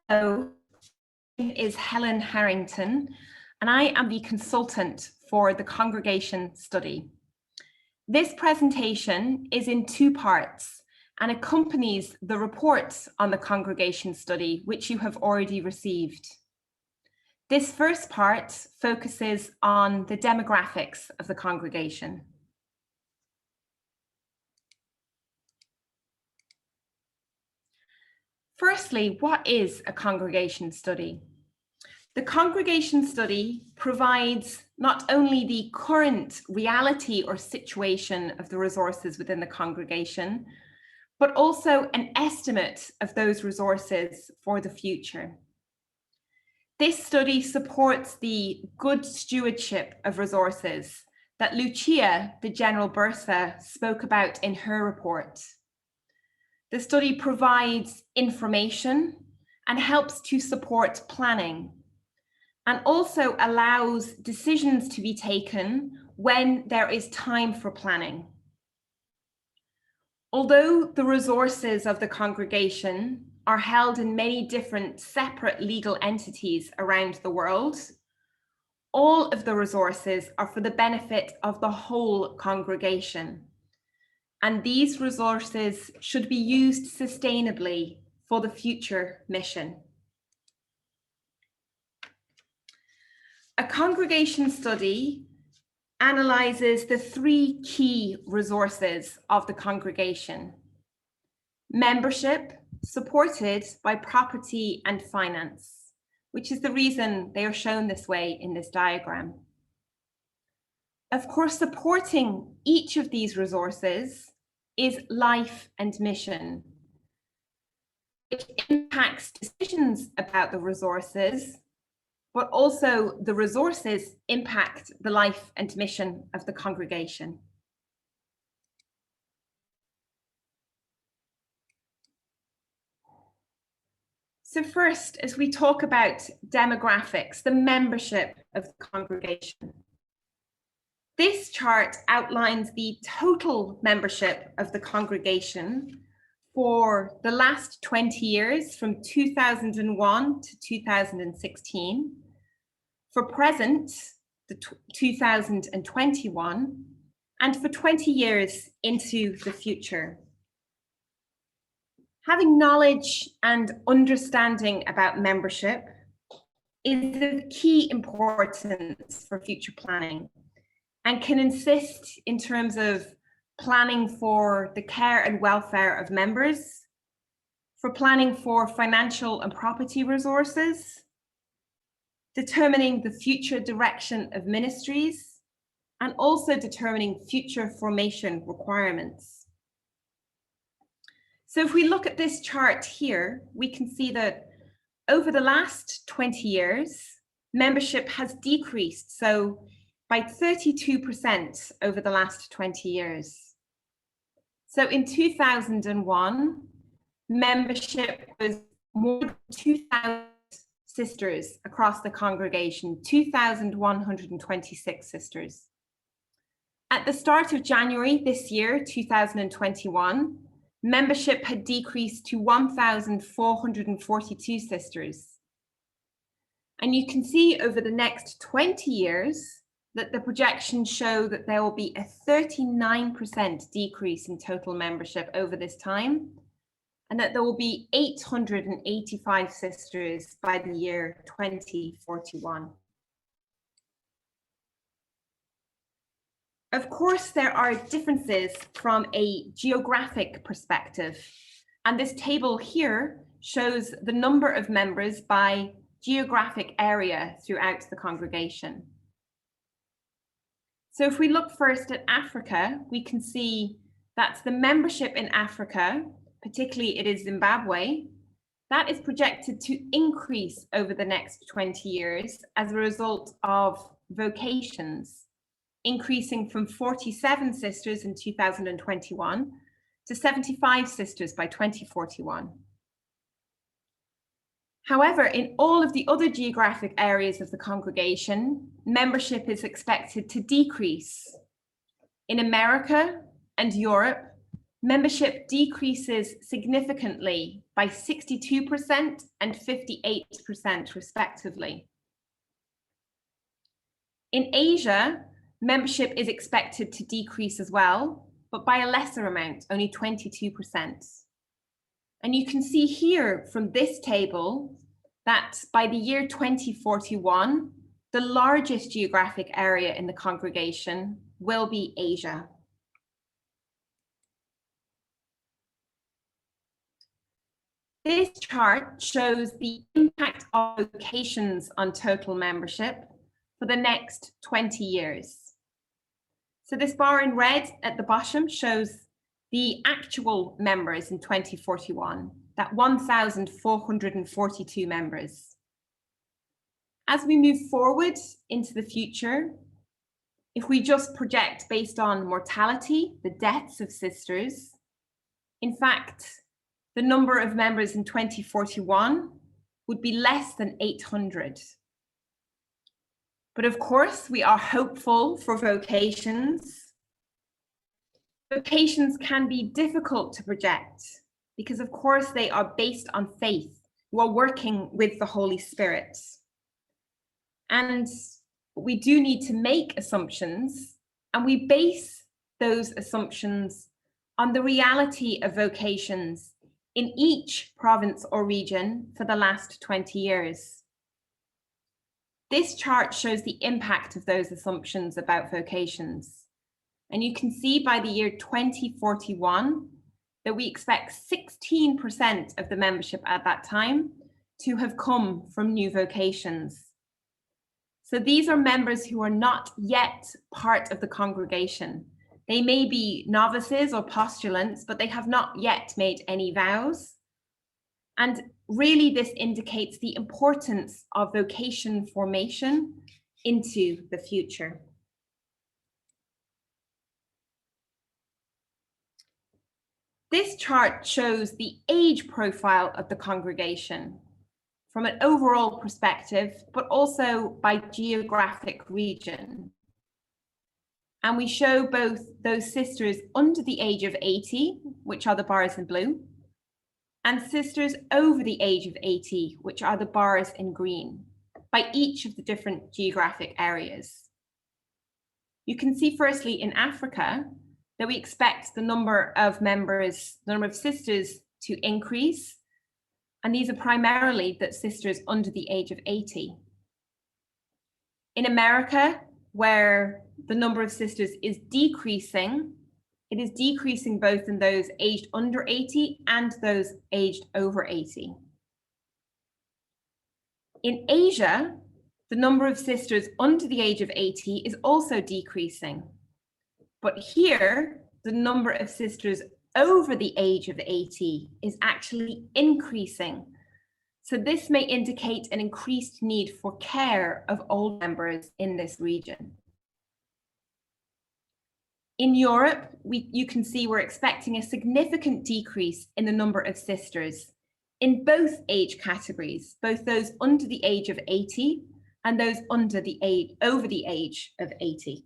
Hello, my name is Helen Harrington, and I am the consultant for the congregation study. This presentation is in two parts and accompanies the report on the congregation study, which you have already received. This first part focuses on the demographics of the congregation. Firstly, what is a congregation study? The congregation study provides not only the current reality or situation of the resources within the congregation, but also an estimate of those resources for the future. This study supports the good stewardship of resources that Lucia, the General Bursar, spoke about in her report. The study provides information and helps to support planning, and also allows decisions to be taken when there is time for planning. Although the resources of the congregation are held in many different separate legal entities around the world, all of the resources are for the benefit of the whole congregation. And these resources should be used sustainably for the future mission. A congregation study analyzes the three key resources of the congregation: membership, supported by property and finance, which is the reason they are shown this way in this diagram. Of course, supporting each of these resources is life and mission, which impacts decisions about the resources, but also the resources impact the life and mission of the congregation. So first, as we talk about demographics, the membership of the congregation. This chart outlines the total membership of the congregation for the last 20 years, from 2001 to 2016, for present, the 2021, and for 20 years into the future. Having knowledge and understanding about membership is of key importance for future planning, and can assist in terms of planning for the care and welfare of members, for planning for financial and property resources, determining the future direction of ministries, and also determining future formation requirements. So if we look at this chart here, we can see that over the last 20 years, membership has decreased. So by 32% over the last 20 years. So in 2001, membership was more than 2,000 sisters across the congregation, 2,126 sisters. At the start of January this year, 2021, membership had decreased to 1,442 sisters. And you can see over the next 20 years, that the projections show that there will be a 39% decrease in total membership over this time, and that there will be 885 sisters by the year 2041. Of course, there are differences from a geographic perspective, and this table here shows the number of members by geographic area throughout the congregation. So if we look first at Africa, we can see that the membership in Africa, particularly it is Zimbabwe, that is projected to increase over the next 20 years as a result of vocations, increasing from 47 sisters in 2021 to 75 sisters by 2041. However, in all of the other geographic areas of the congregation, membership is expected to decrease. In America and Europe, membership decreases significantly by 62% and 58% respectively. In Asia, membership is expected to decrease as well, but by a lesser amount, only 22%. And you can see here from this table that by the year 2041, the largest geographic area in the congregation will be Asia. This chart shows the impact of vocations on total membership for the next 20 years. So this bar in red at the bottom shows the actual members in 2041, that 1,442 members. As we move forward into the future, if we just project based on mortality, the deaths of sisters, in fact, the number of members in 2041 would be less than 800. But of course, we are hopeful for vocations. Vocations can be difficult to project because, of course, they are based on faith. You are working with the Holy Spirit. And we do need to make assumptions, and we base those assumptions on the reality of vocations in each province or region for the last 20 years. This chart shows the impact of those assumptions about vocations. And you can see by the year 2041 that we expect 16% of the membership at that time to have come from new vocations. So these are members who are not yet part of the congregation. They may be novices or postulants, but they have not yet made any vows. And really, this indicates the importance of vocation formation into the future. This chart shows the age profile of the congregation from an overall perspective, but also by geographic region. And we show both those sisters under the age of 80, which are the bars in blue, and sisters over the age of 80, which are the bars in green, by each of the different geographic areas. You can see firstly in Africa that we expect the number of members, the number of sisters to increase, and these are primarily the sisters under the age of 80. In America, where the number of sisters is decreasing, it is decreasing both in those aged under 80 and those aged over 80. In Asia, the number of sisters under the age of 80 is also decreasing. But here, the number of sisters over the age of 80 is actually increasing. So this may indicate an increased need for care of old members in this region. In Europe, you can see we're expecting a significant decrease in the number of sisters in both age categories, both those under the age of 80 and those over the age of 80.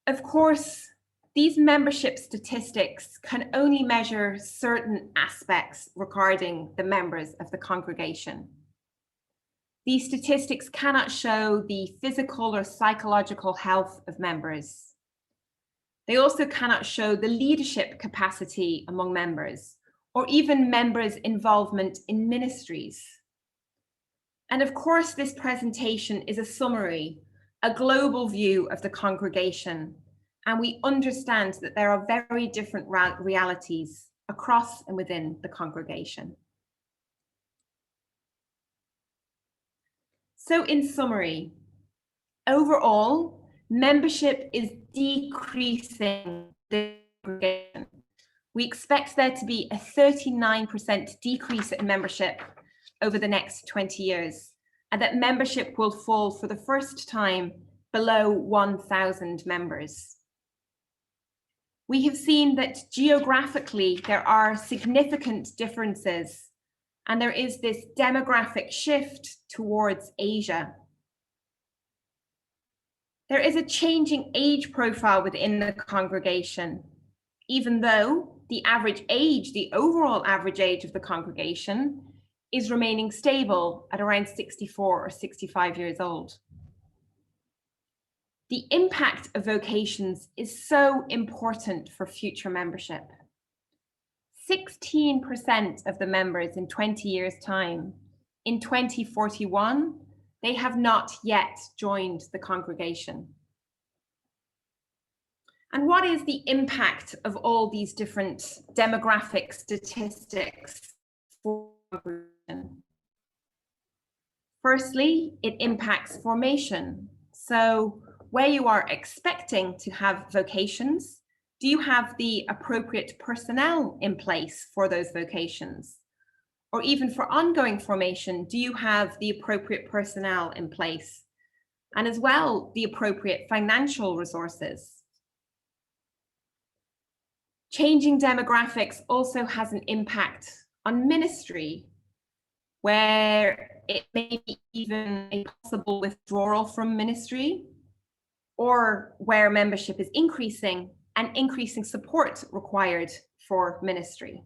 Of course, these membership statistics can only measure certain aspects regarding the members of the congregation. These statistics cannot show the physical or psychological health of members. They also cannot show the leadership capacity among members, or even members' involvement in ministries. And of course, this presentation is a summary, a global view of the congregation, and we understand that there are very different realities across and within the congregation. So in summary, overall, membership is decreasing the congregation. We expect there to be a 39% decrease in membership over the next 20 years, and that membership will fall for the first time below 1,000 members. We have seen that geographically there are significant differences, and there is this demographic shift towards Asia. There is a changing age profile within the congregation, even though the average age, the overall average age of the congregation is remaining stable at around 64 or 65 years old. The impact of vocations is so important for future membership. 16% of the members in 20 years' time, in 2041, they have not yet joined the congregation. And what is the impact of all these different demographic statistics for congregation? Firstly, it impacts formation. So where you are expecting to have vocations, do you have the appropriate personnel in place for those vocations? Or even for ongoing formation, do you have the appropriate personnel in place? And as well, the appropriate financial resources. Changing demographics also has an impact on ministry, where it may be even a possible withdrawal from ministry, or where membership is increasing and increasing support required for ministry.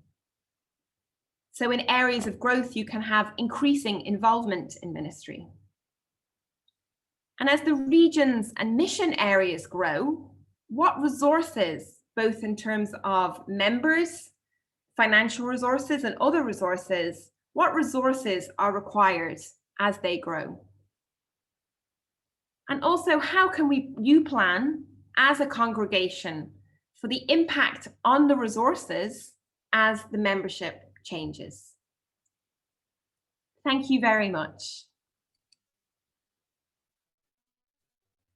So in areas of growth, you can have increasing involvement in ministry. And as the regions and mission areas grow, what resources, both in terms of members, financial resources and other resources, what resources are required as they grow? And also, how can you plan as a congregation for the impact on the resources as the membership changes? Thank you very much.